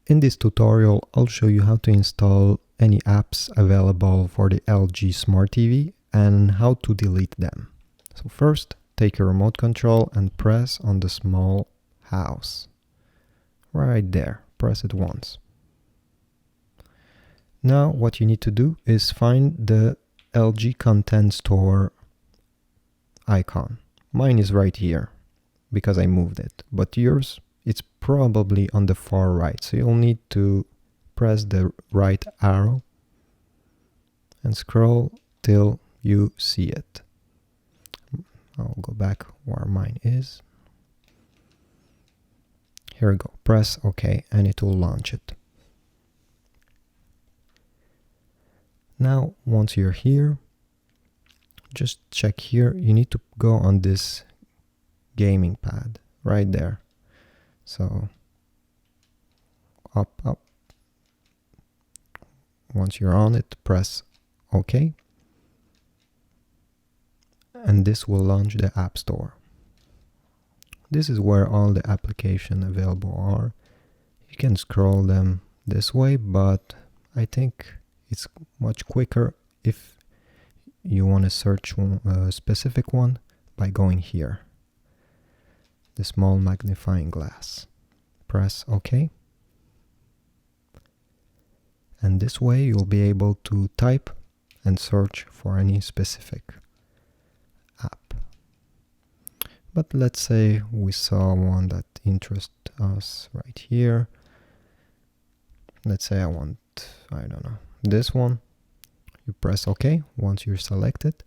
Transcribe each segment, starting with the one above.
In this tutorial, I'll show you how to install any apps available for the LG Smart TV and how to delete them. So first, take your remote control and press on the small house. Right there, press it once. Now what you need to do is find the LG Content Store icon. Mine is right here because I moved it, but yours, it's probably on the far right. So you'll need to press the right arrow and scroll till you see it. I'll go back where mine is. Here we go. Press OK and it will launch it. Now, once you're here, just check here. You need to go on this gaming pad right there. So up. Once you're on it, press OK. And this will launch the App Store. This is where all the applications available are. You can scroll them this way, but I think it's much quicker if you want to search a specific one by going here. The small magnifying glass. Press OK. And this way you'll be able to type and search for any specific app. But let's say we saw one that interests us right here. Let's say I want, I don't know, this one. You press OK once you're selected.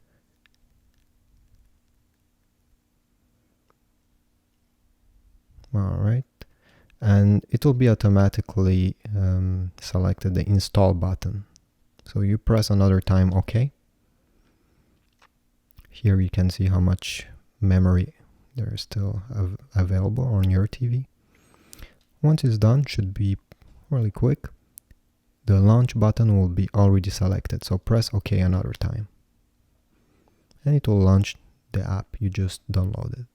Alright, and it will be automatically selected the install button. So you press another time OK. Here you can see how much memory there is still available on your TV. Once it's done, should be really quick. The launch button will be already selected, so press OK another time. And it will launch the app you just downloaded.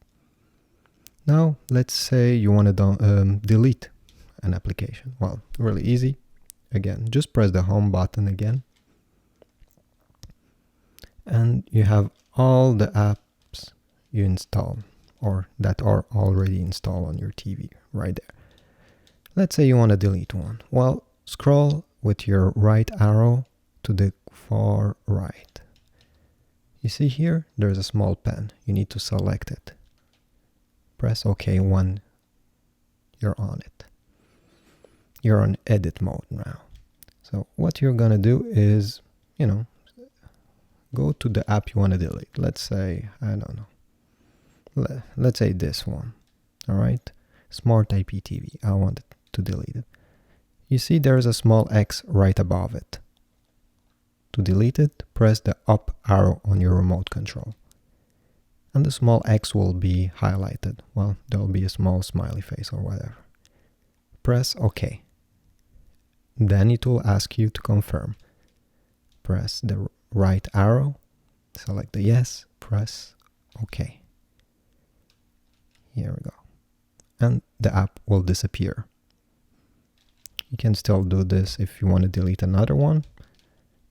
Now, let's say you want to delete an application. Well, really easy. Again, just press the home button again. And you have all the apps you install or that are already installed on your TV right there. Let's say you want to delete one. Well, scroll with your right arrow to the far right. You see here, there's a small pen. You need to select it. Press OK when you're on it. You're on edit mode now. So what you're gonna do is, go to the app you want to delete. Let's say, I don't know. Let's say this one. All right, Smart IPTV. I want to delete it. You see there's a small X right above it. To delete it, press the up arrow on your remote control. And the small X will be highlighted. Well, there'll be a small smiley face or whatever. Press OK. Then it will ask you to confirm. Press the right arrow, select the yes, press OK. Here we go. And the app will disappear. You can still do this if you want to delete another one.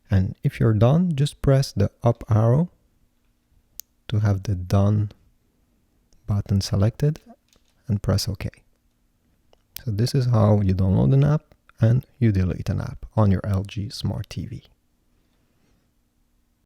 And if you're done, just press the up arrow to have the done button selected and press OK. So this is how you download an app and you delete an app on your LG Smart TV.